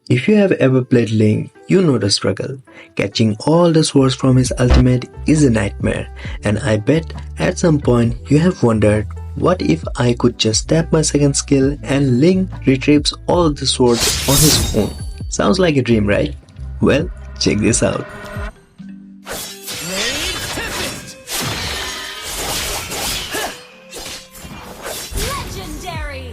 If you have ever played Ling, you know the struggle. Catching all the swords from his ultimate is a nightmare, and I bet at some point you have wondered, what if I could just tap my second skill and Ling retrieves all the swords on his own? Sounds like a dream, right? Well, check this out. Legendary!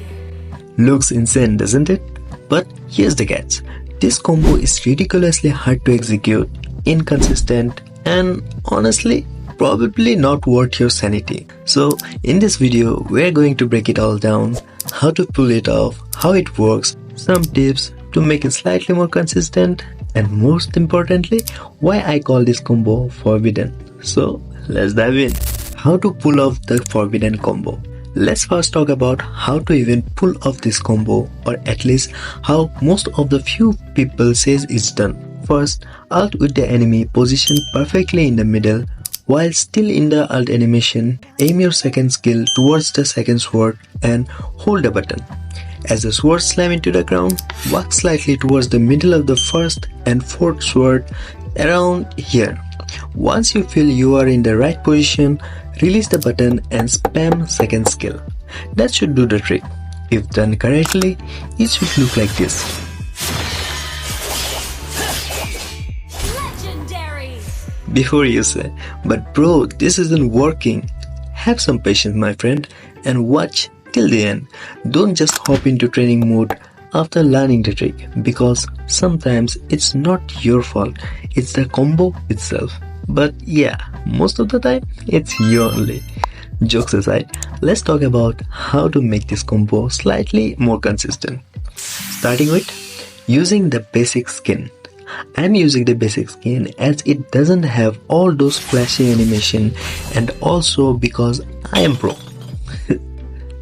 Looks insane, doesn't it? But here's the catch. This combo is ridiculously hard to execute, inconsistent, and honestly, probably not worth your sanity. So, in this video, we're going to break it all down, how to pull it off, how it works, some tips to make it slightly more consistent, and most importantly, why I call this combo forbidden. So, let's dive in. How to pull off the forbidden combo. Let's first talk about how to even pull off this combo, or at least how most of the few people says it's done. First, ult with the enemy positioned perfectly in the middle. While still in the ult animation, aim your second skill towards the second sword and hold the button. As the sword slam into the ground, walk slightly towards the middle of the first and fourth sword around here. Once you feel you are in the right position, release the button and spam second skill. That should do the trick. If done correctly, it should look like this. Legendary! Before you say, but bro, this isn't working. Have some patience, my friend, and watch till the end. Don't just hop into training mode after learning the trick, because sometimes it's not your fault, it's the combo itself. But yeah, most of the time, it's you only. Jokes aside, let's talk about how to make this combo slightly more consistent. Starting with using the basic skin. I'm using the basic skin as it doesn't have all those flashy animation, and also because I am pro.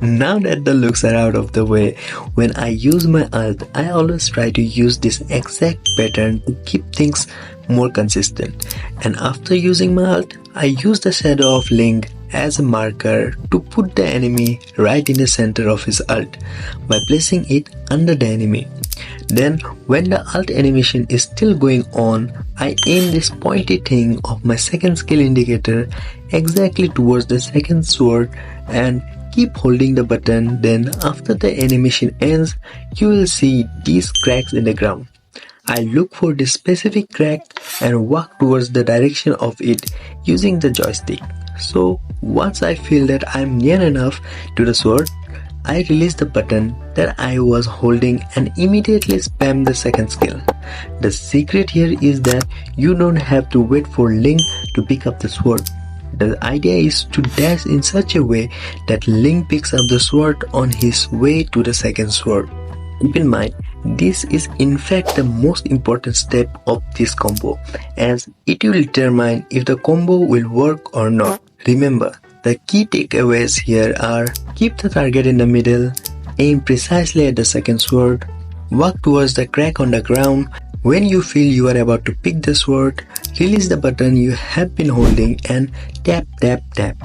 Now that the looks are out of the way, when I use my ult, I always try to use this exact pattern to keep things more consistent. And after using my ult, I use the shadow of Ling as a marker to put the enemy right in the center of his ult by placing it under the enemy. Then when the ult animation is still going on, I aim this pointy thing of my second skill indicator exactly towards the second sword and keep holding the button. Then after the animation ends, you will see these cracks in the ground. I look for this specific crack and walk towards the direction of it using the joystick. So once I feel that I'm near enough to the sword, I release the button that I was holding and immediately spam the second skill. The secret here is that you don't have to wait for Ling to pick up the sword. The idea is to dash in such a way that Ling picks up the sword on his way to the second sword. Keep in mind, this is in fact the most important step of this combo, as it will determine if the combo will work or not. Remember, the key takeaways here are: keep the target in the middle, aim precisely at the second sword, walk towards the crack on the ground. When you feel you are about to pick the sword, release the button you have been holding and tap tap tap.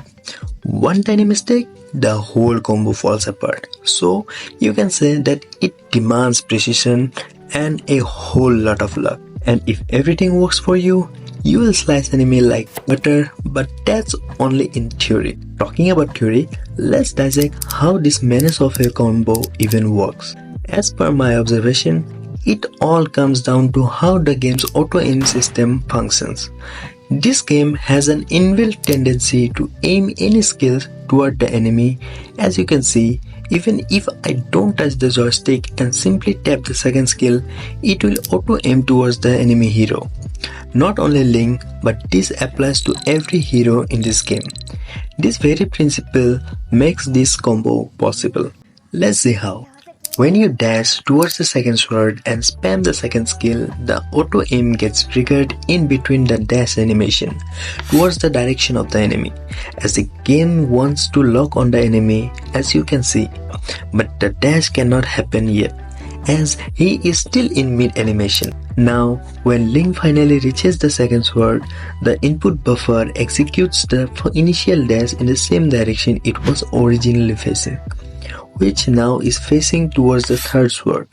One tiny mistake, the whole combo falls apart. So you can say that it demands precision and a whole lot of luck. And if everything works for you, you will slice enemy like butter, but that's only in theory. Talking about theory, let's dissect how this menace of a combo even works. As per my observation, it all comes down to how the game's auto-aim system functions. This game has an inbuilt tendency to aim any skill toward the enemy. As you can see, even if I don't touch the joystick and simply tap the second skill, it will auto-aim towards the enemy hero. Not only Ling, but this applies to every hero in this game. This very principle makes this combo possible. Let's see how. When you dash towards the second sword and spam the second skill, the auto aim gets triggered in between the dash animation towards the direction of the enemy, as the game wants to lock on the enemy, as you can see. But the dash cannot happen yet, as he is still in mid animation. Now, when Ling finally reaches the second sword, the input buffer executes the initial dash in the same direction it was originally facing, which now is facing towards the third sword.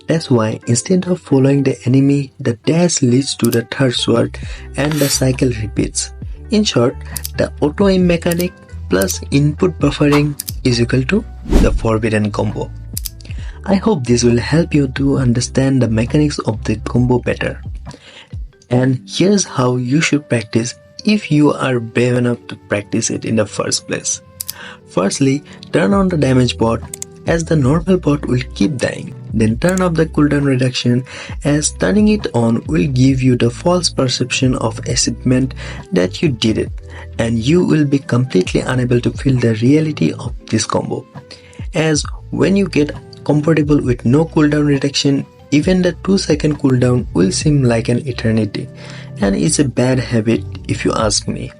That's why instead of following the enemy, the dash leads to the third sword and the cycle repeats. In short, the auto aim mechanic plus input buffering is equal to the forbidden combo. I hope this will help you to understand the mechanics of the combo better. And here's how you should practice if you are brave enough to practice it in the first place. Firstly, turn on the damage bot as the normal bot will keep dying. Then turn off the cooldown reduction as turning it on will give you the false perception of achievement that you did it, and you will be completely unable to feel the reality of this combo. As when you get comfortable with no cooldown reduction, even the 2-second cooldown will seem like an eternity, and it's a bad habit if you ask me.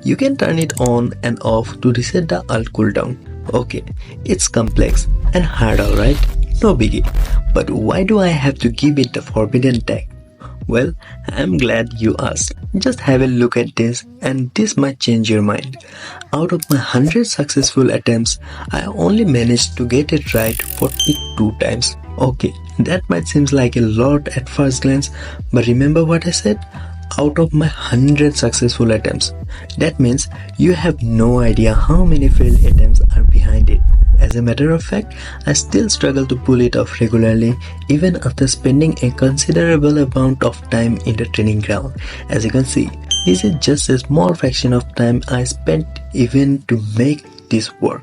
You can turn it on and off to reset the ult cooldown. Okay, it's complex and hard, alright? No biggie. But why do I have to give it the forbidden tag? Well, I'm glad you asked. Just have a look at this and this might change your mind. Out of my 100 successful attempts, I only managed to get it right 42 times. Okay, that might seem like a lot at first glance, but remember what I said? Out of my 100 successful attempts. That means you have no idea how many failed attempts are behind it. As a matter of fact, I still struggle to pull it off regularly even after spending a considerable amount of time in the training ground. As you can see, this is just a small fraction of time I spent even to make this work.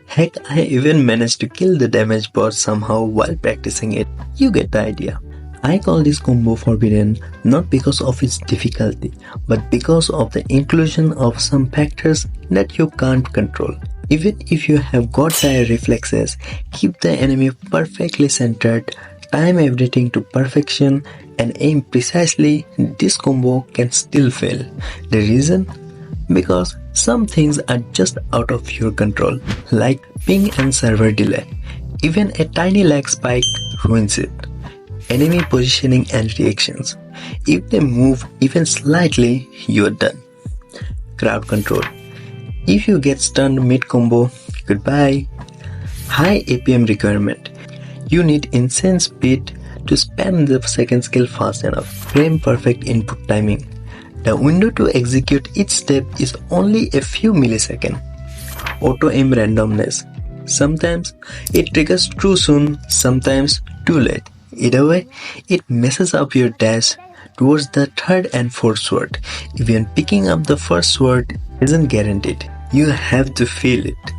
Heck, I even managed to kill the damage bot somehow while practicing it. You get the idea. I call this combo forbidden not because of its difficulty, but because of the inclusion of some factors that you can't control. Even if you have got dire reflexes, keep the enemy perfectly centered, time everything to perfection, and aim precisely, this combo can still fail. The reason? Because some things are just out of your control, like ping and server delay. Even a tiny lag spike ruins it. Enemy positioning and reactions. If they move even slightly, you're done. Crowd control. If you get stunned mid-combo, goodbye. High APM requirement. You need insane speed to spam the second skill fast enough. Frame perfect input timing. The window to execute each step is only a few milliseconds. Auto aim randomness. Sometimes it triggers too soon, sometimes too late. Either way, it messes up your dash towards the third and fourth sword. Even picking up the first sword isn't guaranteed. You have to feel it.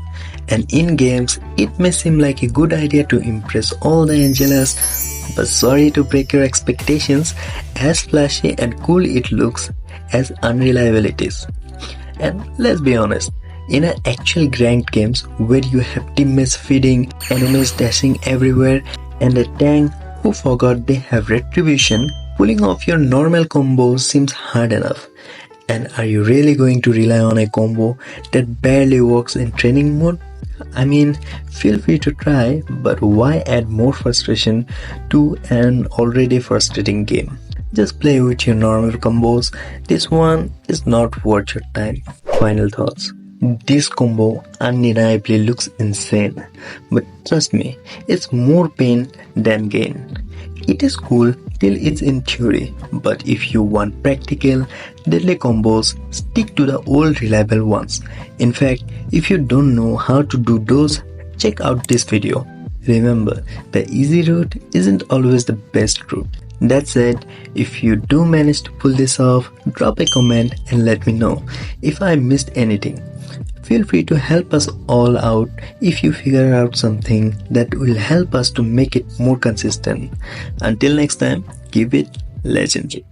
And in games, it may seem like a good idea to impress all the Angelas, but sorry to break your expectations, as flashy and cool it looks, as unreliable it is. And let's be honest, in an actual ranked games where you have teammates feeding, enemies dashing everywhere, and a tank who forgot they have retribution, pulling off your normal combos seems hard enough. And are you really going to rely on a combo that barely works in training mode? I mean, feel free to try, but why add more frustration to an already frustrating game? Just play with your normal combos. This one is not worth your time. Final thoughts. This combo undeniably looks insane, but trust me, it's more pain than gain. It is cool till it's in theory, but if you want practical, deadly combos, stick to the old reliable ones. In fact, if you don't know how to do those, check out this video. Remember, the easy route isn't always the best route. That said, if you do manage to pull this off, drop a comment and let me know if I missed anything. Feel free to help us all out if you figure out something that will help us to make it more consistent. Until next time, keep it legendary.